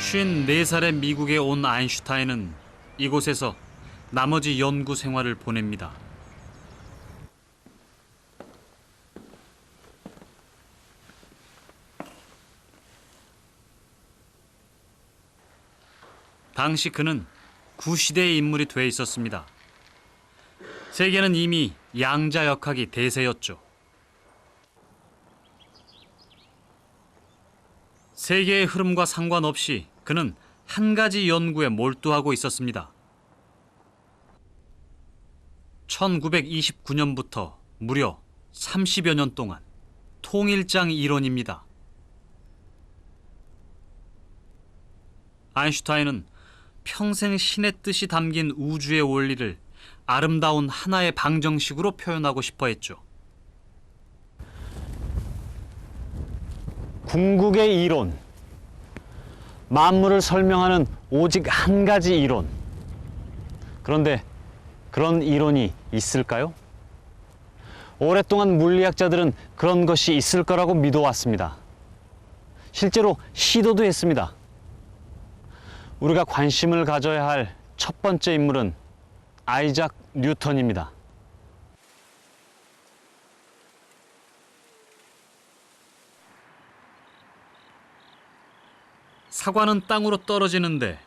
54살의 미국에 온 아인슈타인은 이곳에서 나머지 연구 생활을 보냅니다. 당시 그는 구시대의 인물이 돼 있었습니다. 세계는 이미 양자역학이 대세였죠. 세계의 흐름과 상관없이 그는 한 가지 연구에 몰두하고 있었습니다. 1929년부터 무려 30여 년 동안 통일장 이론입니다. 아인슈타인은 평생 신의 뜻이 담긴 우주의 원리를 아름다운 하나의 방정식으로 표현하고 싶어 했죠. 궁극의 이론. 만물을 설명하는 오직 한 가지 이론. 그런데 그런 이론이 있을까요? 오랫동안 물리학자들은 그런 것이 있을 거라고 믿어왔습니다. 실제로 시도도 했습니다. 우리가 관심을 가져야 할 첫 번째 인물은 아이작 뉴턴입니다. 사과는 땅으로 떨어지는데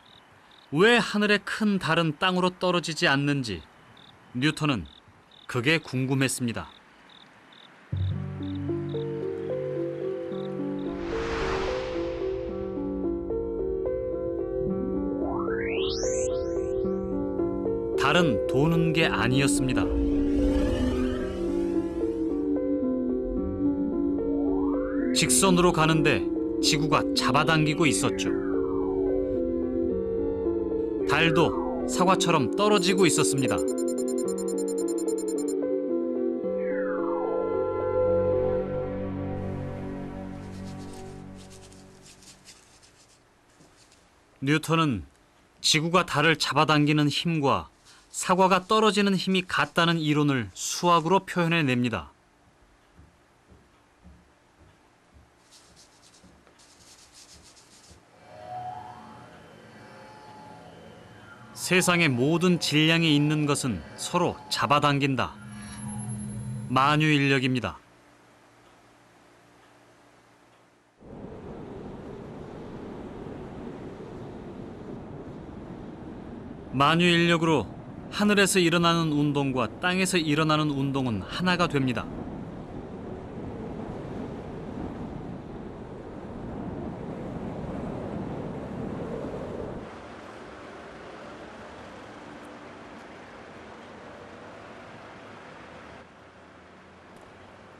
왜 하늘의 큰 달은 땅으로 떨어지지 않는지 뉴턴은 그게 궁금했습니다. 달은 도는 게 아니었습니다. 직선으로 가는데 지구가 잡아당기고 있었죠. 달도 사과처럼 떨어지고 있었습니다. 뉴턴은 지구가 달을 잡아당기는 힘과 사과가 떨어지는 힘이 같다는 이론을 수학으로 표현해냅니다. 세상의 모든 질량이 있는 것은 서로 잡아당긴다. 만유인력입니다. 만유인력으로 하늘에서 일어나는 운동과 땅에서 일어나는 운동은 하나가 됩니다.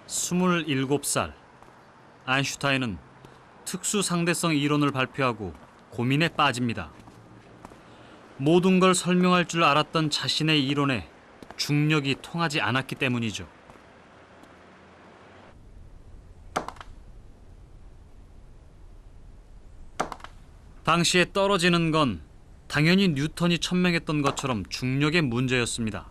스물일곱 살 아인슈타인은 특수상대성 이론을 발표하고 고민에 빠집니다. 모든 걸 설명할 줄 알았던 자신의 이론에 중력이 통하지 않았기 때문이죠. 당시에 떨어지는 건 당연히 뉴턴이 천명했던 것처럼 중력의 문제였습니다.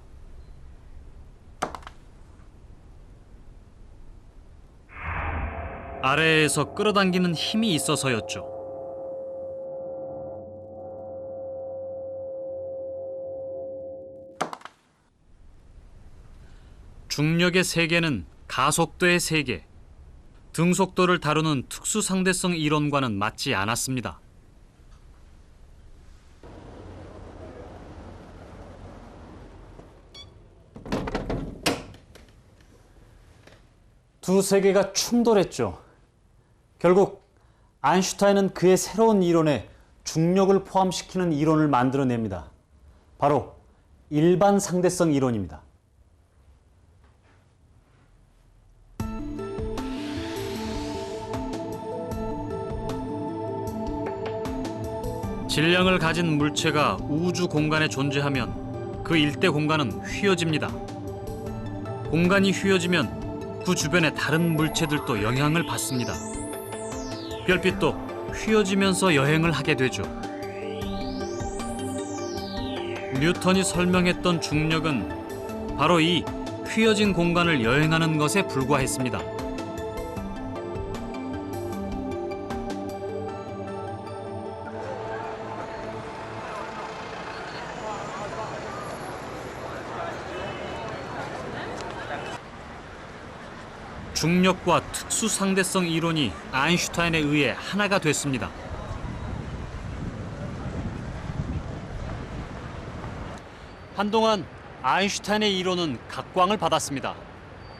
아래에서 끌어당기는 힘이 있어서였죠. 중력의 세계는 가속도의 세계, 등속도를 다루는 특수상대성 이론과는 맞지 않았습니다. 두 세계가 충돌했죠. 결국 아인슈타인은 그의 새로운 이론에 중력을 포함시키는 이론을 만들어냅니다. 바로 일반 상대성 이론입니다. 질량을 가진 물체가 우주 공간에 존재하면 그 일대 공간은 휘어집니다. 공간이 휘어지면 그 주변의 다른 물체들도 영향을 받습니다. 별빛도 휘어지면서 여행을 하게 되죠. 뉴턴이 설명했던 중력은 바로 이 휘어진 공간을 여행하는 것에 불과했습니다. 중력과 특수 상대성 이론이 아인슈타인에 의해 하나가 됐습니다. 한동안 아인슈타인의 이론은 각광을 받았습니다.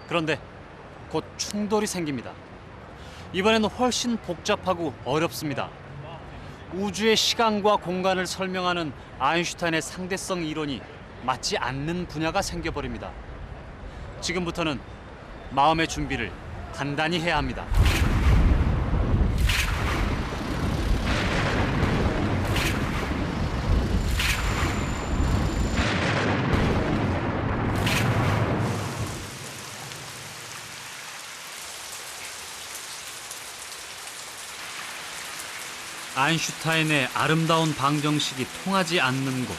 그런데 곧 충돌이 생깁니다. 이번에는 훨씬 복잡하고 어렵습니다. 우주의 시간과 공간을 설명하는 아인슈타인의 상대성 이론이 맞지 않는 분야가 생겨버립니다. 지금부터는 마음의 준비를 단단히 해야 합니다. 아인슈타인의 아름다운 방정식이 통하지 않는 곳.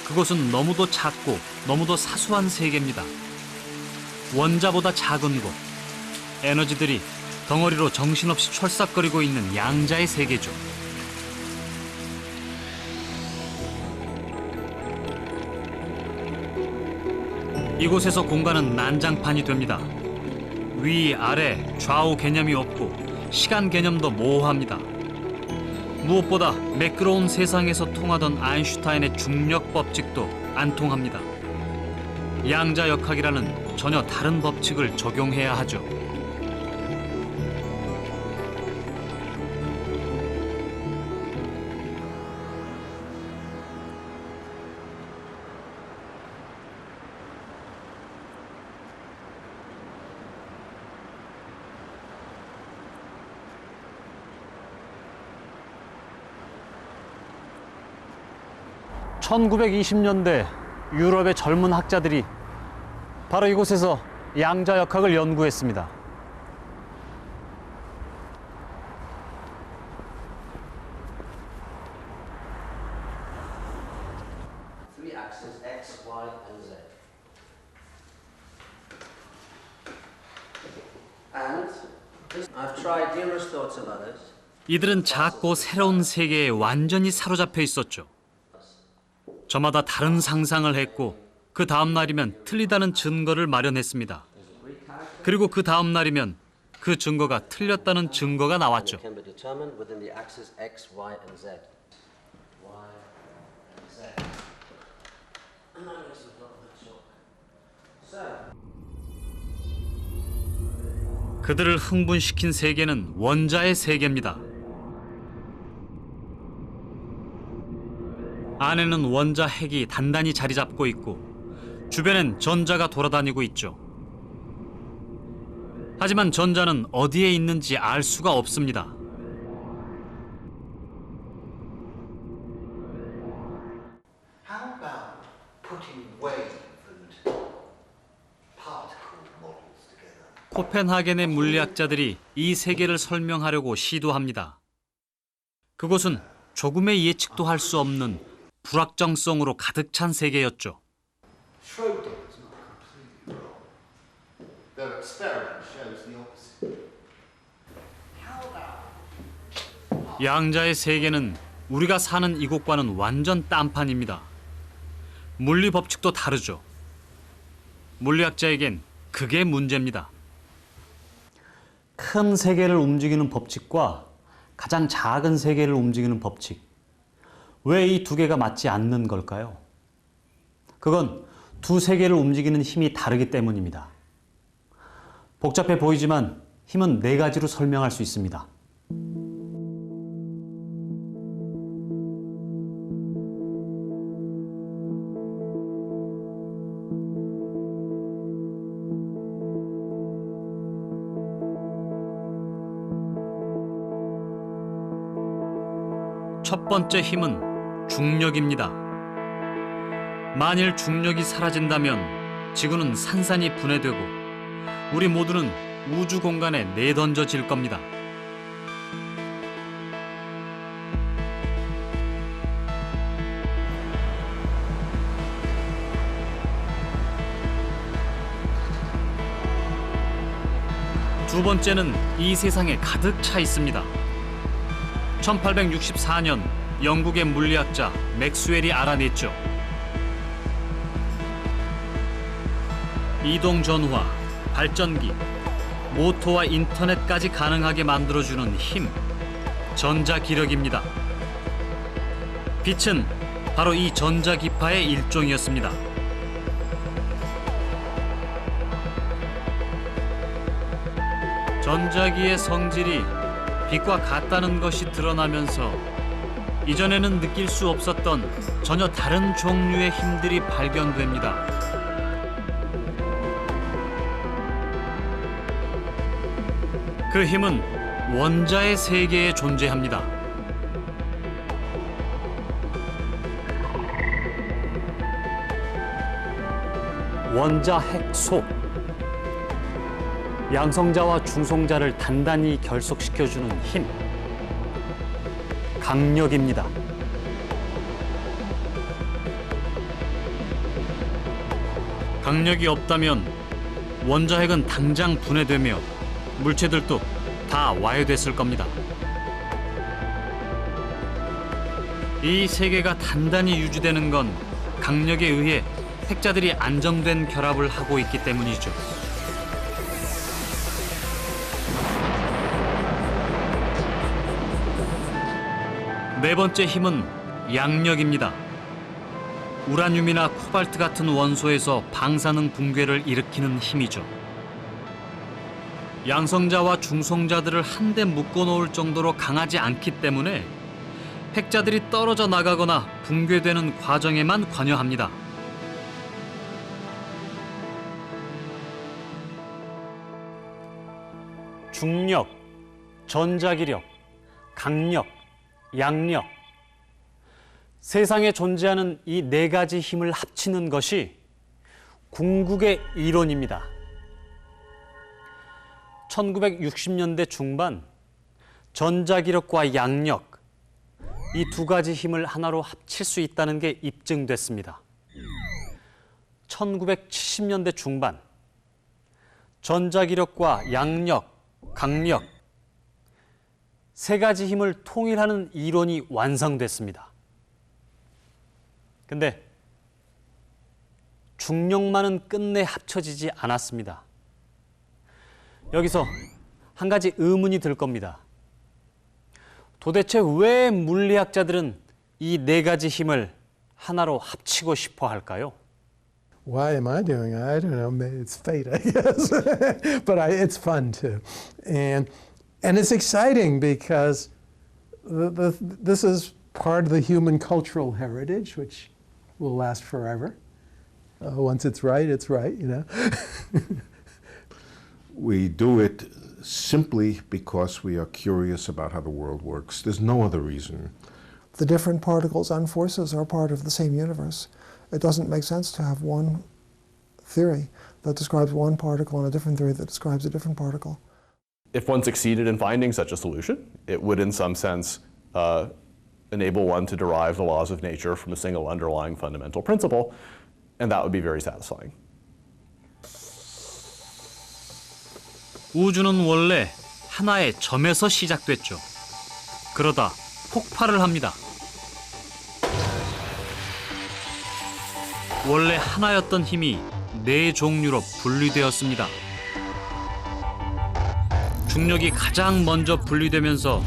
그곳은 너무도 작고 너무도 사소한 세계입니다. 원자보다 작은 곳. 에너지들이 덩어리로 정신없이 철썩거리고 있는 양자의 세계죠. 이곳에서 공간은 난장판이 됩니다. 위, 아래, 좌우 개념이 없고 시간 개념도 모호합니다. 무엇보다 매끄러운 세상에서 통하던 아인슈타인의 중력 법칙도 안 통합니다. 양자역학이라는 전혀 다른 법칙을 적용해야 하죠. (1920년대) 유럽의 젊은 학자들이 바로 이곳에서 양자역학을 연구했습니다. Three axes X, Y, and Z. And I've tried numerous thoughts of others. 이들은 작고 새로운 세계에 완전히 사로잡혀 있었죠. 저마다 다른 상상을 했고 그 다음 날이면 틀리다는 증거를 마련했습니다. 그리고 그 다음 날이면 그 증거가 틀렸다는 증거가 나왔죠. Can be determined within the axes X, Y, and Z. Y, Z. And I guess we've got the chalk. So. 그들을 흥분시킨 세계는 원자의 세계입니다. 안에는 원자 핵이 단단히 자리 잡고 있고 주변엔 전자가 돌아다니고 있죠. 하지만 전자는 어디에 있는지 알 수가 없습니다. How about putting wave and particle models together? 코펜하겐의 물리학자들이 이 세계를 설명하려고 시도합니다. 그곳은 조금의 예측도 할 수 없는 불확정성으로 가득 찬 세계였죠. Schroeder is not completely wrong. Their experiment shows the opposite. 양자의 세계는 우리가 사는 이곳과는 완전 딴판입니다. 물리 법칙도 다르죠. 물리학자에겐 그게 문제입니다. 큰 세계를 움직이는 법칙과 가장 작은 세계를 움직이는 법칙. 왜 이 두 개가 맞지 않는 걸까요? 그건 두 세계를 움직이는 힘이 다르기 때문입니다. 복잡해 보이지만 힘은 네 가지로 설명할 수 있습니다. 첫 번째 힘은 중력입니다. 만일 중력이 사라진다면 지구는 산산이 분해되고 우리 모두는 우주 공간에 내던져질 겁니다. 두 번째는 이 세상에 가득 차 있습니다. 1864년 영국의 물리학자 맥스웰이 알아냈죠. 이동 전화, 발전기, 오토와 인터넷까지 가능하게 만들어주는 힘, 전자기력입니다. 빛은 바로 이 전자기파의 일종이었습니다. 전자기의 성질이 빛과 같다는 것이 드러나면서 이전에는 느낄 수 없었던 전혀 다른 종류의 힘들이 발견됩니다. 그 힘은 원자의 세계에 존재합니다. 원자 핵소. 양성자와 중성자를 단단히 결속시켜주는 힘. 강력입니다. 강력이 없다면 원자핵은 당장 분해되며 물체들도 다 와해됐을 겁니다. 이 세계가 단단히 유지되는 건 강력에 의해 핵자들이 안정된 결합을 하고 있기 때문이죠. 네 번째 힘은 양력입니다. 우라늄이나 코발트 같은 원소에서 방사능 붕괴를 일으키는 힘이죠. 양성자와 중성자들을 한데 묶어놓을 정도로 강하지 않기 때문에 핵자들이 떨어져 나가거나 붕괴되는 과정에만 관여합니다. 중력, 전자기력, 강력, 양력. 세상에 존재하는 이 네 가지 힘을 합치는 것이 궁극의 이론입니다. 1960년대 중반 전자기력과 양력, 이 두 가지 힘을 하나로 합칠 수 있다는 게 입증됐습니다. 1970년대 중반 전자기력과 양력, 강력, 세 가지 힘을 통일하는 이론이 완성됐습니다. 근데 중력만은 끝내 합쳐지지 않았습니다. 여기서 한 가지 의문이 들 겁니다. 도대체 왜 물리학자들은 이 네 가지 힘을 하나로 합치고 싶어 할까요? Why am I doing it? I don't know. Maybe it's fate, I guess. But it's fun too, and it's exciting because this is part of the human cultural heritage, which will last forever. Once it's right, you know. We do it simply because we are curious about how the world works. There's no other reason. The different particles and forces are part of the same universe. It doesn't make sense to have one theory that describes one particle and a different theory that describes a different particle. If one succeeded in finding such a solution, it would in some sense enable one to derive the laws of nature from a single underlying fundamental principle, and that would be very satisfying. 우주는 원래 하나의 점에서 시작됐죠. 그러다 폭발을 합니다. 원래 하나였던 힘이 네 종류로 분리되었습니다. 중력이 가장 먼저 분리되면서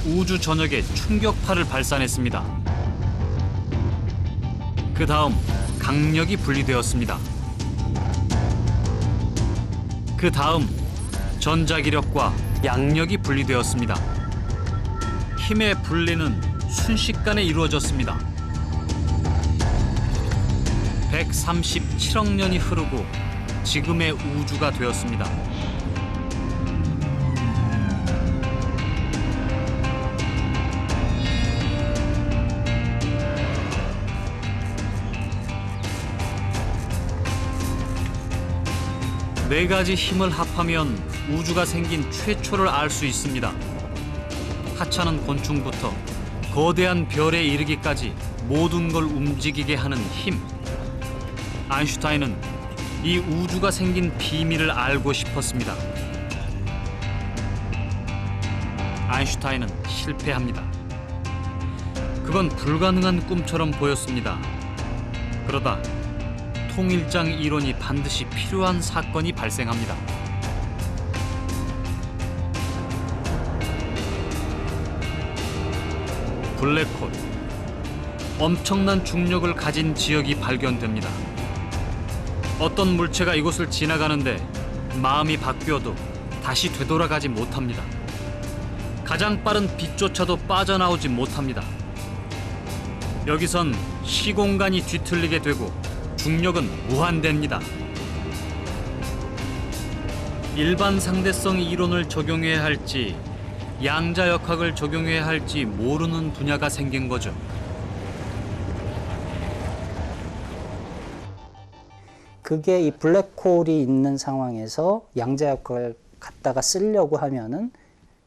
우주 전역에 충격파를 발산했습니다. 그 다음 강력이 분리되었습니다. 그 다음 전자기력과 양력이 분리되었습니다. 힘의 분리는 순식간에 이루어졌습니다. 137억 년이 흐르고 지금의 우주가 되었습니다. 네 가지 힘을 합하면 우주가 생긴 최초를 알 수 있습니다. 하찮은 곤충부터 거대한 별에 이르기까지 모든 걸 움직이게 하는 힘. 아인슈타인은 이 우주가 생긴 비밀을 알고 싶었습니다. 아인슈타인은 실패합니다. 그건 불가능한 꿈처럼 보였습니다. 그러다 통일장 이론이 반드시 필요한 사건이 발생합니다. 블랙홀. 엄청난 중력을 가진 지역이 발견됩니다. 어떤 물체가 이곳을 지나가는데 마음이 바뀌어도 다시 되돌아가지 못합니다. 가장 빠른 빛조차도 빠져나오지 못합니다. 여기선 시공간이 뒤틀리게 되고 중력은 무한대입니다. 일반 상대성 이론을 적용해야 할지 양자역학을 적용해야 할지 모르는 분야가 생긴 거죠. 그게 이 블랙홀이 있는 상황에서 양자역학을 갖다가 쓰려고 하면은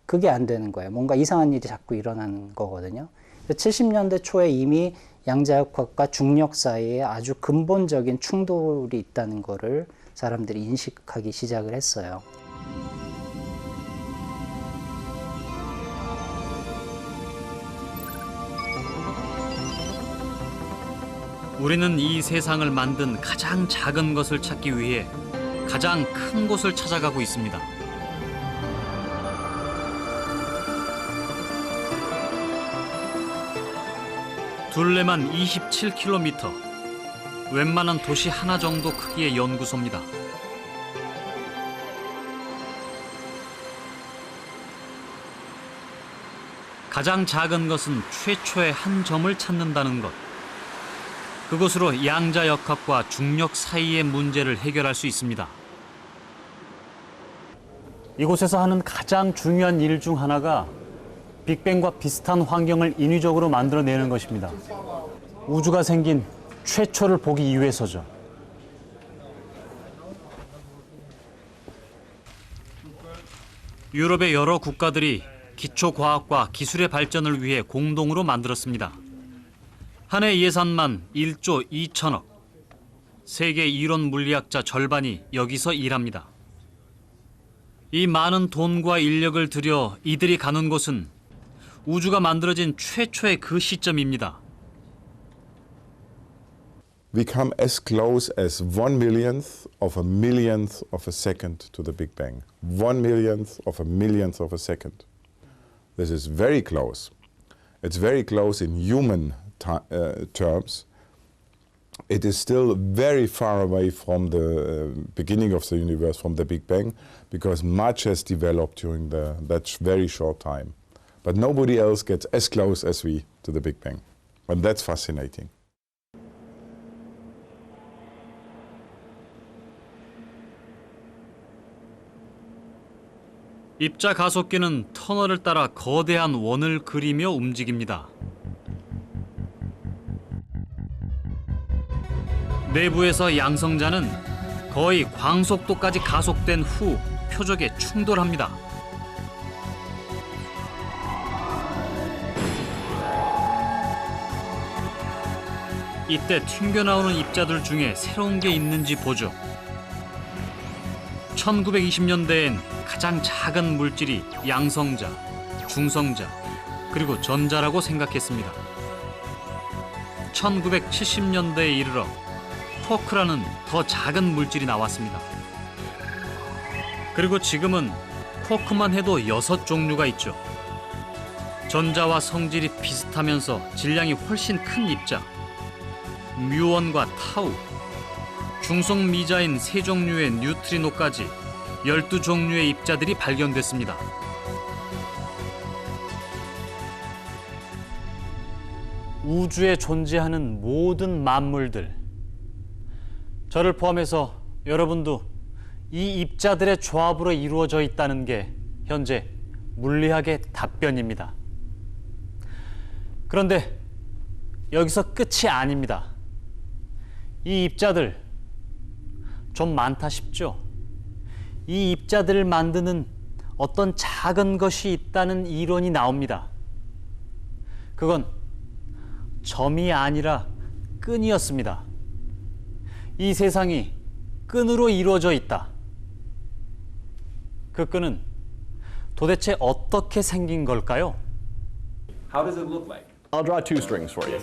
그게 안 되는 거예요. 뭔가 이상한 일이 자꾸 일어나는 거거든요. 70년대 초에 이미 양자역학과 중력 사이에 아주 근본적인 충돌이 있다는 거를 사람들이 인식하기 시작을 했어요. 우리는 이 세상을 만든 가장 작은 것을 찾기 위해 가장 큰 곳을 찾아가고 있습니다. 둘레만 27km, 웬만한 도시 하나 정도 크기의 연구소입니다. 가장 작은 것은 최초의 한 점을 찾는다는 것. 그것으로 양자역학과 중력 사이의 문제를 해결할 수 있습니다. 이곳에서 하는 가장 중요한 일 중 하나가 빅뱅과 비슷한 환경을 인위적으로 만들어내는 것입니다. 우주가 생긴 최초를 보기 위해서죠. 유럽의 여러 국가들이 기초과학과 기술의 발전을 위해 공동으로 만들었습니다. 한 해 예산만 1조 2천억. 세계 이론 물리학자 절반이 여기서 일합니다. 이 많은 돈과 인력을 들여 이들이 가는 곳은 우주가 만들어진 최초의 그 시점입니다. We come as close as 1/millionth of a millionth of a second to the Big Bang. 1/millionth of a millionth of a second. This is very close. It's very close in human terms. It is still very far away from the beginning of the universe, from the Big Bang, because much has developed during that very short time. But nobody else gets as close as we to the Big Bang. And that's fascinating. 입자 가속기는 터널을 따라 거대한 원을 그리며 움직입니다. 내부에서 양성자는 거의 광속도까지 가속된 후 표적에 충돌합니다. 이때 튕겨나오는 입자들 중에 새로운 게 있는지 보죠. 1920년대엔 가장 작은 물질이 양성자, 중성자, 그리고 전자라고 생각했습니다. 1970년대에 이르러 쿼크라는 더 작은 물질이 나왔습니다. 그리고 지금은 쿼크만 해도 6종류가 있죠. 전자와 성질이 비슷하면서 질량이 훨씬 큰 입자, 뮤원과 타우, 중성 미자인 3종류의 뉴트리노까지 12종류의 입자들이 발견됐습니다. 우주에 존재하는 모든 만물들, 저를 포함해서 여러분도 이 입자들의 조합으로 이루어져 있다는 게 현재 물리학의 답변입니다. 그런데 여기서 끝이 아닙니다. 이 입자들 좀 많다 싶죠? 이 입자들을 만드는 어떤 작은 것이 있다는 이론이 나옵니다. 그건 점이 아니라 끈이었습니다. 이 세상이 끈으로 이루어져 있다. 그 끈은 도대체 어떻게 생긴 걸까요? How does it look like? I'll draw 2 strings for you.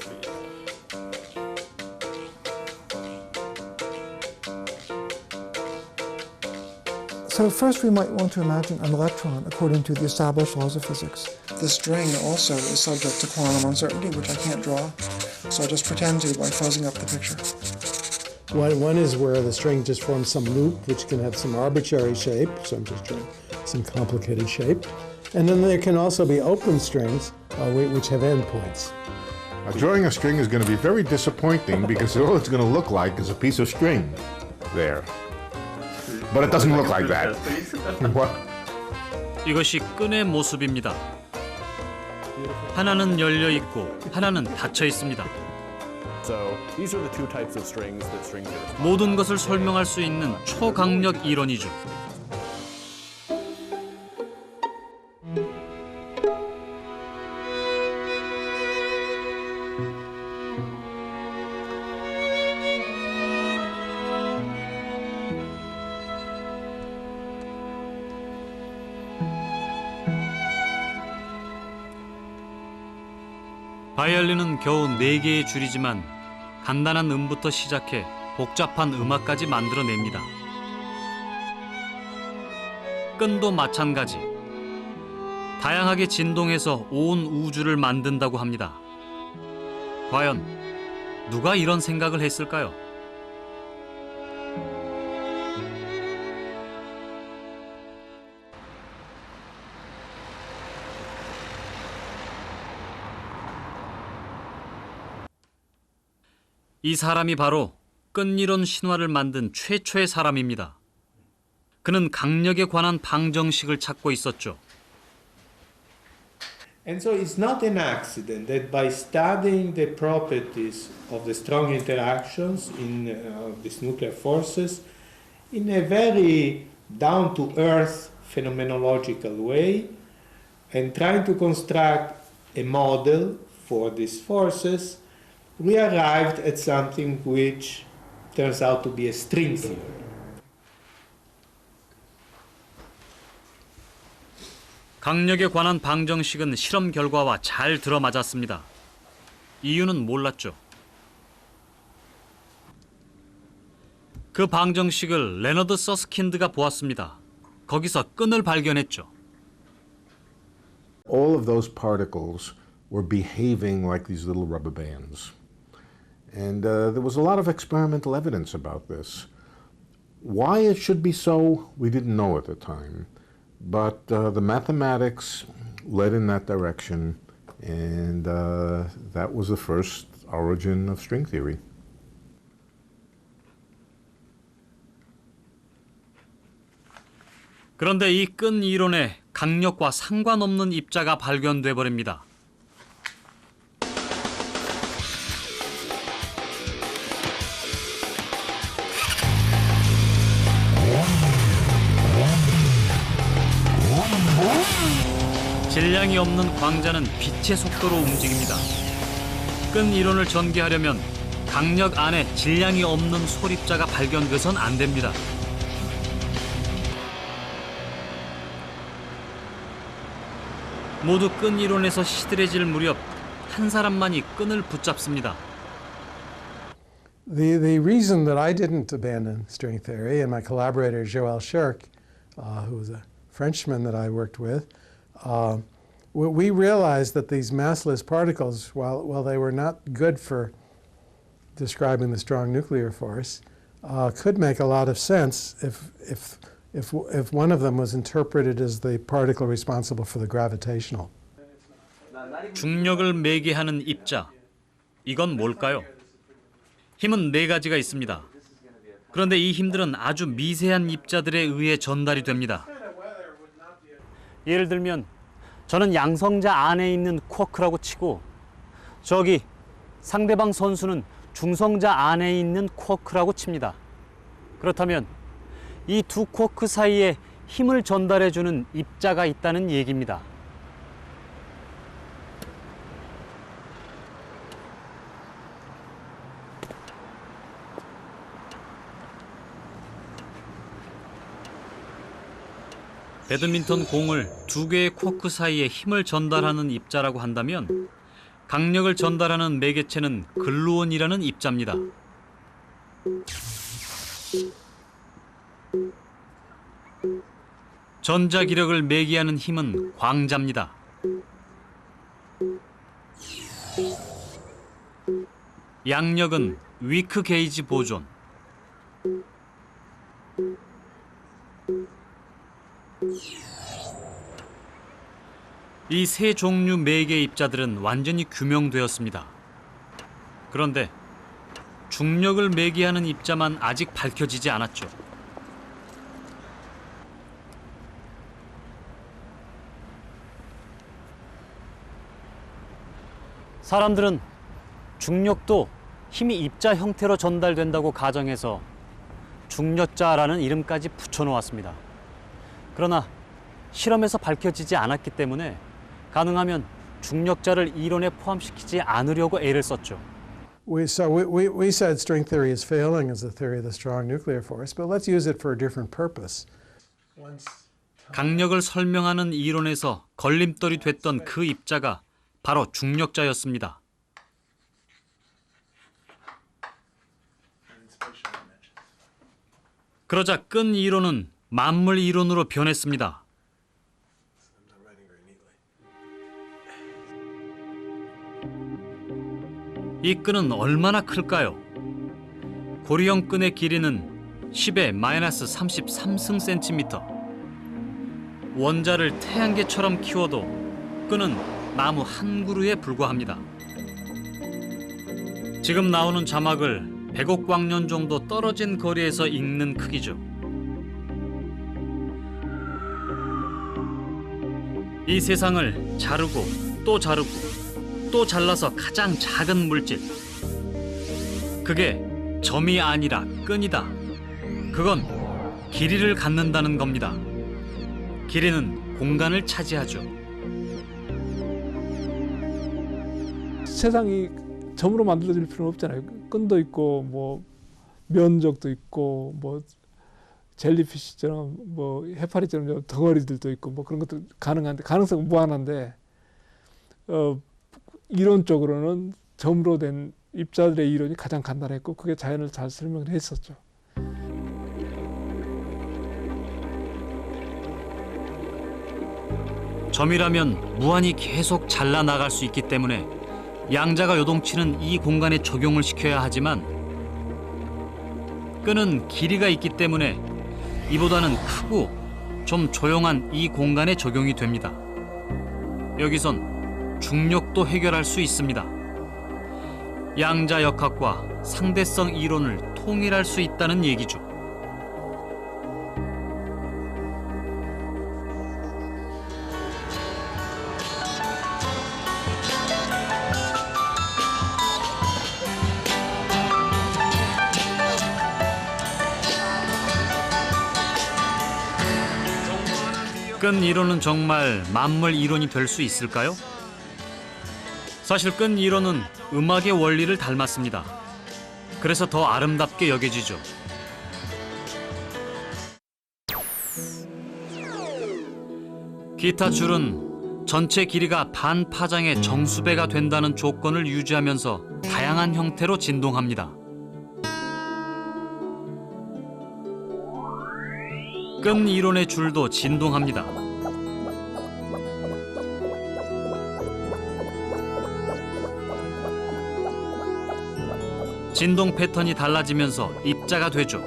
So first we might want to imagine an electron according to the established laws of physics. the string also is subject to quantum uncertainty, which I can't draw. So I just pretend to by fuzzing up the picture. One is where the string just forms some loop, which can have some arbitrary shape, so I'm just drawing some complicated shape. And then there can also be open strings, which have endpoints. Drawing a string is going to be very disappointing because all it's going to look like is a piece of string there. But it doesn't look like that. What? 이것이 끈의 모습입니다. 하나는 열려 있고 하나는 닫혀 있습니다. So these are the two types of strings that string theorists. 모든 것을 설명할 수 있는 초강력 이론이죠. 바이올린은 겨우 4개의 줄이지만 간단한 음부터 시작해 복잡한 음악까지 만들어냅니다. 끈도 마찬가지. 다양하게 진동해서 온 우주를 만든다고 합니다. 과연 누가 이런 생각을 했을까요? 이 사람이 바로 끈이론 신화를 만든 최초의 사람입니다. 그는 강력에 관한 방정식을 찾고 있었죠. And so it's not an accident that by studying the properties of the strong interactions in these nuclear forces in a very down-to-earth phenomenological way and trying to construct a model for these forces, we arrived at something which turns out to be a string theory. 강력에 관한 방정식은 실험 결과와 잘 들어맞았습니다. 이유는 몰랐죠. 그 방정식을 레너드 서스킨드가 보았습니다. 거기서 끈을 발견했죠. All of those particles were behaving like these little rubber bands. And there was a lot of experimental evidence about this. Why it should be so, we didn't know at the time. But the mathematics led in that direction, and that was the first origin of string theory. 그런데 이 끈 이론에 강력과 상관없는 입자가 발견돼 버립니다. 질량이 없는 광자는 빛의 속도로 움직입니다. 끈 이론을 전개하려면 강력 안에 질량이 없는 소립자가 발견돼선 안 됩니다. 모두 끈 이론에서 시들해질 무렵 한 사람만이 끈을 붙잡습니다. The reason that I didn't abandon string theory, and my collaborator Joël Chirc, who was a Frenchman that I worked with, we realized that these massless particles, while they were not good for describing the strong nuclear force, could make a lot of sense if one of them was interpreted as the particle responsible for the gravitational. 중력을 매개하는 입자. 이건 뭘까요? 힘은 4가지가 있습니다. 그런데 이 힘들은 아주 미세한 입자들에 의해 전달이 됩니다. 예를 들면 저는 양성자 안에 있는 쿼크라고 치고 저기 상대방 선수는 중성자 안에 있는 쿼크라고 칩니다. 그렇다면 이 두 쿼크 사이에 힘을 전달해주는 입자가 있다는 얘기입니다. 배드민턴 공을 2개의 쿼크 사이에 힘을 전달하는 입자라고 한다면 강력을 전달하는 매개체는 글루온이라는 입자입니다. 전자기력을 매개하는 힘은 광자입니다. 양력은 위크 게이지 보존. 이 세 종류 매개의 입자들은 완전히 규명되었습니다. 그런데 중력을 매개하는 입자만 아직 밝혀지지 않았죠. 사람들은 중력도 힘이 입자 형태로 전달된다고 가정해서 중력자라는 이름까지 붙여놓았습니다. 그러나 실험에서 밝혀지지 않았기 때문에 가능하면 중력자를 이론에 포함시키지 않으려고 애를 썼죠. We said string theory is failing as a theory of the strong nuclear force, but let's use it for a different purpose. 강력을 설명하는 이론에서 걸림돌이 됐던 그 입자가 바로 중력자였습니다. 그러자 끈 이론은 만물 이론으로 변했습니다. 이 끈은 얼마나 클까요? 고리형 끈의 길이는 10의 마이너스 33승 센티미터. 원자를 태양계처럼 키워도 끈은 나무 한 그루에 불과합니다. 지금 나오는 자막을 100억 광년 정도 떨어진 거리에서 읽는 크기죠. 이 세상을 자르고 또 자르고 또 잘라서 가장 작은 물질. 그게 점이 아니라 끈이다. 그건 길이를 갖는다는 겁니다. 길이는 공간을 차지하죠. 세상이 점으로 만들어질 필요는 없잖아요. 끈도 있고 뭐 면적도 있고 뭐 젤리피쉬처럼 뭐 해파리처럼 덩어리들도 있고 뭐 그런 것도 가능한데 가능성은 무한한데 이론적으로는 점으로 된 입자들의 이론이 가장 간단했고 그게 자연을 잘 설명을 했었죠. 점이라면 무한히 계속 잘라나갈 수 있기 때문에 양자가 요동치는 이 공간에 적용을 시켜야 하지만 끈은 길이가 있기 때문에 이보다는 크고 좀 조용한 이 공간에 적용이 됩니다. 여기선 중력도 해결할 수 있습니다. 양자역학과 상대성 이론을 통일할 수 있다는 얘기죠. 끈 이론은 정말 만물 이론이 될 수 있을까요? 사실 끈 이론은 음악의 원리를 닮았습니다. 그래서 더 아름답게 여겨지죠. 기타 줄은 전체 길이가 반 파장의 정수배가 된다는 조건을 유지하면서 다양한 형태로 진동합니다. 끈 이론의 줄도 진동합니다. 진동 패턴이 달라지면서 입자가 되죠.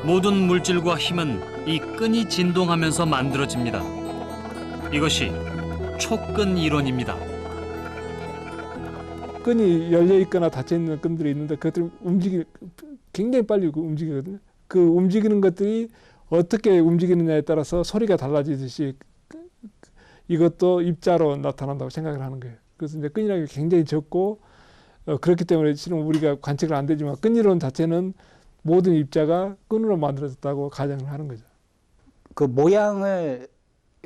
모든 물질과 힘은 이 끈이 진동하면서 만들어집니다. 이것이 촉끈 이론입니다. 끈이 열려 있거나 닫혀 있는 끈들이 있는데 그것들이 굉장히 빨리 움직이거든요. 그 움직이는 것들이 어떻게 움직이느냐에 따라서 소리가 달라지듯이 이것도 입자로 나타난다고 생각을 하는 거예요. 그래서 이제 끈이라는 게 굉장히 적고 그렇기 때문에 실은 우리가 관측을 안 되지만 끈 이론 자체는 모든 입자가 끈으로 만들어졌다고 가정을 하는 거죠. 그 모양을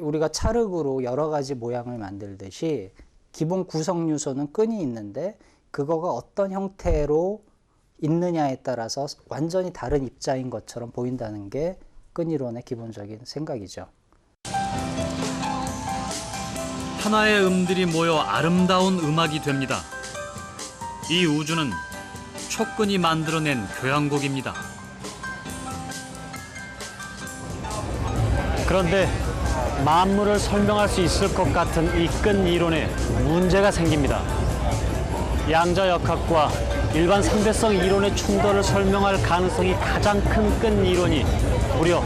우리가 찰흙으로 여러 가지 모양을 만들듯이 기본 구성 요소는 끈이 있는데 그거가 어떤 형태로 있느냐에 따라서 완전히 다른 입자인 것처럼 보인다는 게 끈 이론의 기본적인 생각이죠. 하나의 음들이 모여 아름다운 음악이 됩니다. 이 우주는 촉끈이 만들어낸 교향곡입니다. 그런데 만물을 설명할 수 있을 것 같은 이 끈 이론에 문제가 생깁니다. 양자역학과 일반 상대성 이론의 충돌을 설명할 가능성이 가장 큰 끈 이론이 무려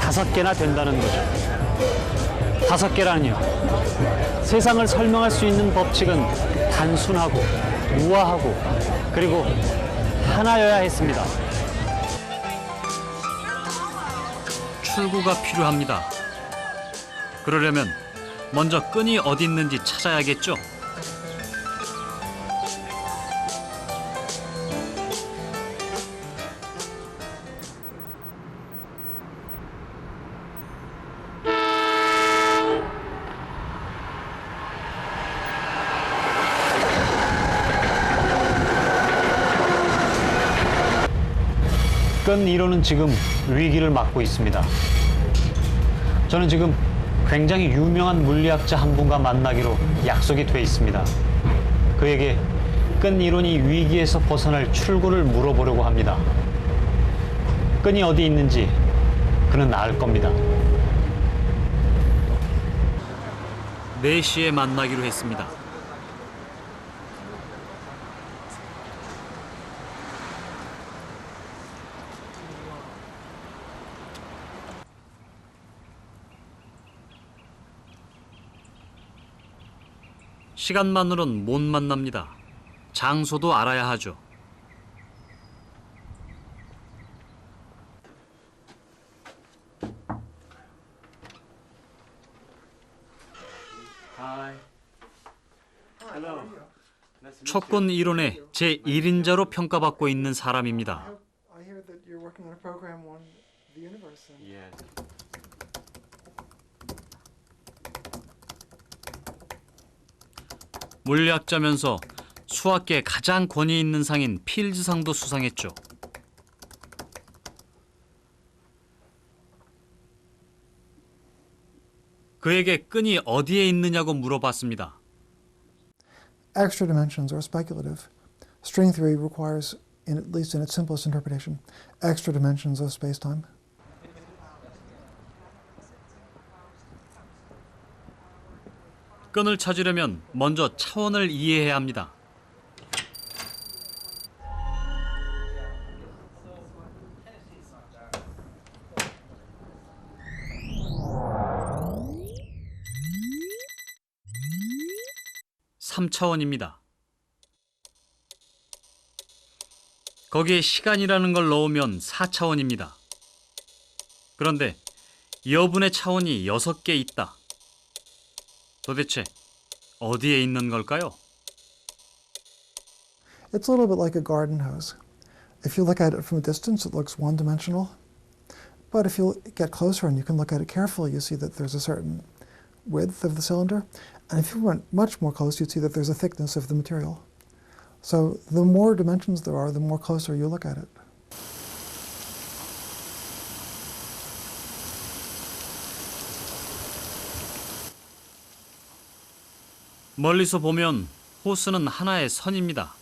5개나 된다는 거죠. 5개라니요. 세상을 설명할 수 있는 법칙은 단순하고 우아하고 그리고 하나여야 했습니다. 출구가 필요합니다. 그러려면 먼저 끈이 어디 있는지 찾아야겠죠. 끈 이론은 지금 위기를 맞고 있습니다. 저는 지금 굉장히 유명한 물리학자 한 분과 만나기로 약속이 돼 있습니다. 그에게 끈 이론이 위기에서 벗어날 출구를 물어보려고 합니다. 끈이 어디 있는지 그는 알 겁니다. 4시에 만나기로 했습니다. 시간만으론 못 만납니다. 장소도 알아야 하죠. 촉근 이론의 제1인자로 평가받고 있는 사람입니다. I hear that you're working on a program on the universe. 물리학자면서 수학계에 가장 권위 있는 상인 필즈상도 수상했죠. 그에게 끈이 어디에 있느냐고 물어봤습니다. Extra dimensions are speculative. String theory requires, at least in its simplest interpretation, extra dimensions of space-time. 끈을 찾으려면 먼저 차원을 이해해야 합니다. (3차원입니다) 거기에 시간이라는 걸 넣으면 4차원입니다. 그런데 여분의 차원이 6개 있다. 도대체 어디에 있는 걸까요? It's a little bit like a garden hose. If you look at it from a distance, it looks one-dimensional. But if you get closer and you can look at it carefully, you see that there's a certain width of the cylinder. And if you went much more close, you'd see that there's a thickness of the material. So the more dimensions there are, the more closer you look at it. 멀리서 보면 호스는 하나의 선입니다.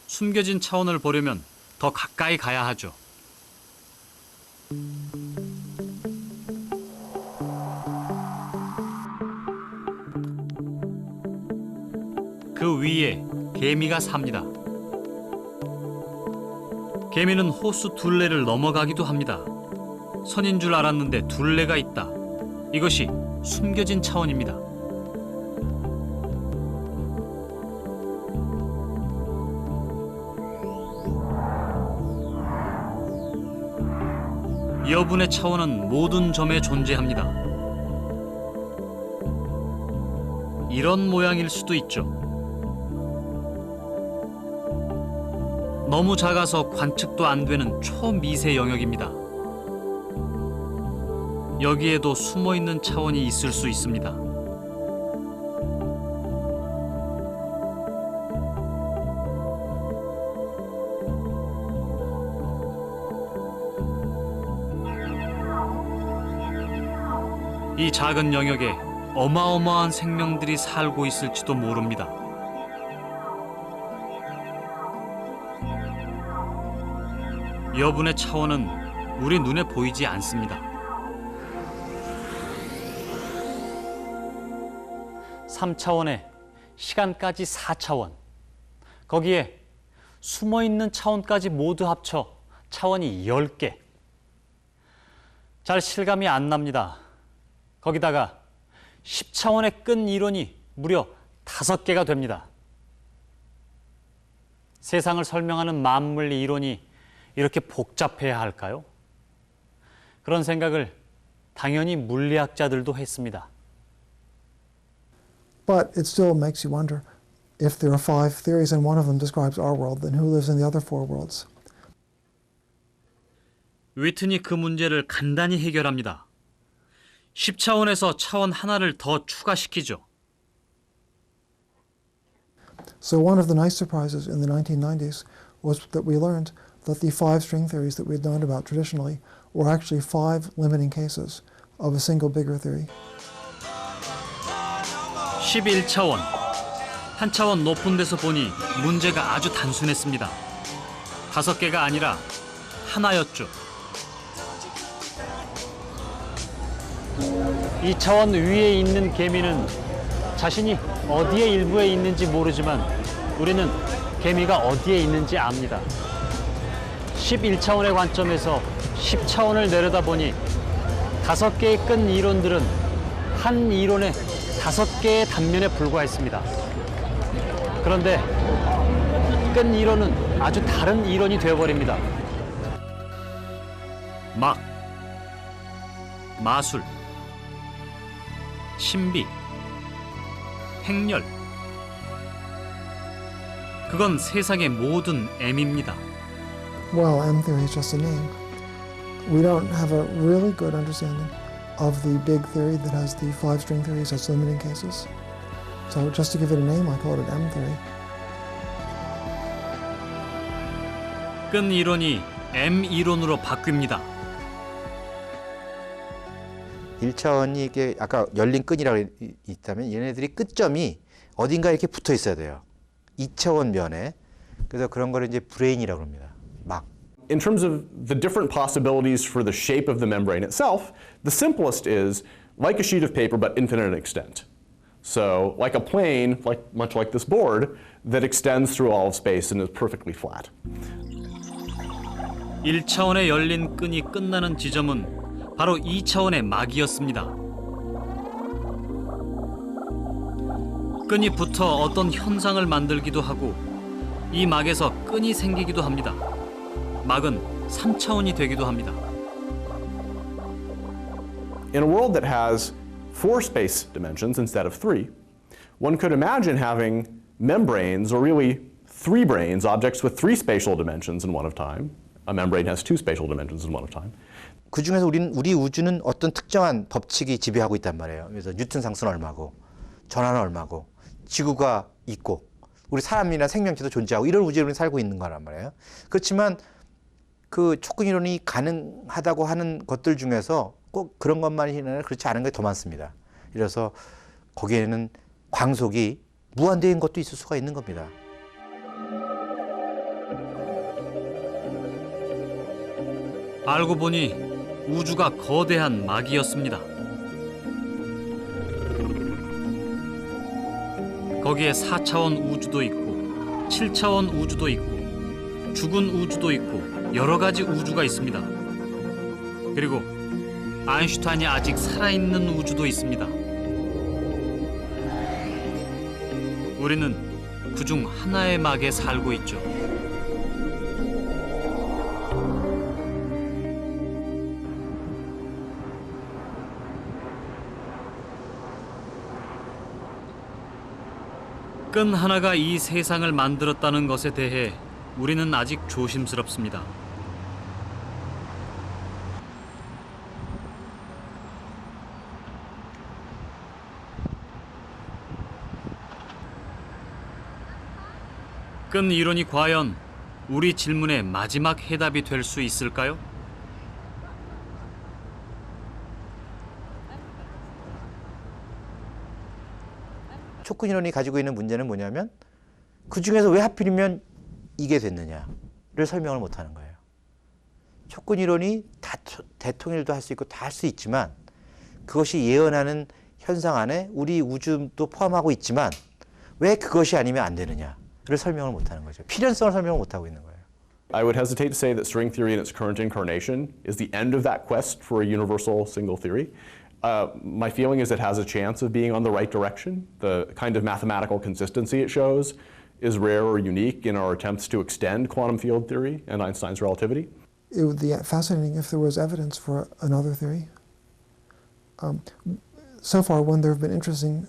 숨겨진 차원을 보려면 더 가까이 가야 하죠. 그 위에 개미가 삽니다. 개미는 호수 둘레를 넘어가기도 합니다. 선인 줄 알았는데 둘레가 있다. 이것이 숨겨진 차원입니다. 여분의 차원은 모든 점에 존재합니다. 이런 모양일 수도 있죠. 너무 작아서 관측도 안 되는 초미세 영역입니다. 여기에도 숨어있는 차원이 있을 수 있습니다. 이 작은 영역에 어마어마한 생명들이 살고 있을지도 모릅니다. 여분의 차원은 우리 눈에 보이지 않습니다. 3차원에 시간까지 4차원. 거기에 숨어있는 차원까지 모두 합쳐 차원이 10개. 잘 실감이 안 납니다. 거기다가 10차원의 끈 이론이 무려 5개가 됩니다. 세상을 설명하는 만물리 이론이 이렇게 복잡해야 할까요? 그런 생각을 당연히 물리학자들도 했습니다. But it still makes you wonder, if there are 5 theories and one of them describes our world, then who lives in the other 4 worlds? 위튼이 그 문제를 간단히 해결합니다. 10차원에서 차원 하나를 더 추가시키죠. So one of the nice surprises in the 1990s was that we learned that the 5 string theories that we had known about traditionally were actually 5 limiting cases of a single bigger theory. 11차원. 한 차원 높은 데서 보니 문제가 아주 단순했습니다. 5개가 아니라 하나였죠. 2차원 위에 있는 개미는 자신이 어디에 일부에 있는지 모르지만 우리는 개미가 어디에 있는지 압니다. 11차원의 관점에서 10차원을 내려다보니 5개의 끈 이론들은 한 이론의 5개의 단면에 불과했습니다. 그런데 끈 이론은 아주 다른 이론이 되어버립니다. 막, 마술, 신비, 행렬. 그건 세상의 모든 M입니다. Well, M theory is just a name. We don't have a really good understanding of the big theory that has the 5 string theories as limiting cases. So just to give it a name, I call it an M theory. 끈 이론이 M 이론으로 바뀝니다. 1차원이 이게 아까 열린 끈이라고 있다면 얘네들이 끝점이 어딘가 이렇게 붙어 있어야 돼요. 2차원 면에. 그래서 그런 거를 이제 브레인이라고 합니다. 막. In terms of the different possibilities for the shape of the membrane itself, the simplest is like a sheet of paper but infinite in extent. So like a plane, much like this board, that extends through all of space and is perfectly flat. 1차원의 열린 끈이 끝나는 지점은 바로 2차원의 막이었습니다. 끈이 붙어 어떤 현상을 만들기도 하고 이 막에서 끈이 생기기도 합니다. 막은 3차원이 되기도 합니다. In a world that has 4 space dimensions instead of 3, one could imagine having membranes, or really 3 branes, objects with 3 spatial dimensions in one of time. A membrane has 2 spatial dimensions in one of time. 그 중에서 우리 우주는 어떤 특정한 법칙이 지배하고 있단 말이에요. 그래서 뉴턴 상수는 얼마고, 전하는 얼마고, 지구가 있고, 우리 사람이나 생명체도 존재하고 이런 우주에 우리는 살고 있는 거란 말이에요. 그렇지만 그 촉근 이론이 가능하다고 하는 것들 중에서 꼭 그런 것만이 아니라 그렇지 않은 게 더 많습니다. 그래서 거기에는 광속이 무한대인 것도 있을 수가 있는 겁니다. 알고 보니 우주가 거대한 막이었습니다. 거기에 4차원 우주도 있고 7차원 우주도 있고 죽은 우주도 있고 여러 가지 우주가 있습니다. 그리고 아인슈타인이 아직 살아있는 우주도 있습니다. 우리는 그중 하나의 막에 살고 있죠. 끈 하나가 이 세상을 만들었다는 것에 대해 우리는 아직 조심스럽습니다. 끈 이론이 과연 우리 질문의 마지막 해답이 될 수 있을까요? 촉근 이론이 가지고 있는 문제는 뭐냐면 그 중에서 왜 하필이면 이게 됐느냐를 설명을 못하는 거예요. 촉근 이론이 다 대통일도 할 수 있고 다 할 수 있지만 그것이 예언하는 현상 안에 우리 우주도 포함하고 있지만 왜 그것이 아니면 안 되느냐. 설명을 못하는 거죠. 필연성을 설명을 못하고 있는 거예요. I would hesitate to say that string theory in its current incarnation is the end of that quest for a universal single theory. My feeling is it has a chance of being on the right direction. The kind of mathematical consistency it shows is rare or unique in our attempts to extend quantum field theory and Einstein's relativity. It would be fascinating if there was evidence for another theory. So far, when there have been interesting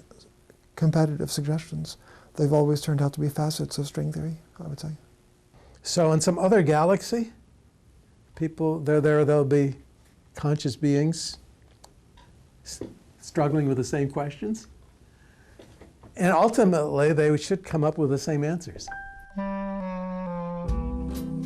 competitive suggestions, they've always turned out to be facets of string theory, I would say. So in some other galaxy, there'll be conscious beings struggling with the same questions. And ultimately, they should come up with the same answers.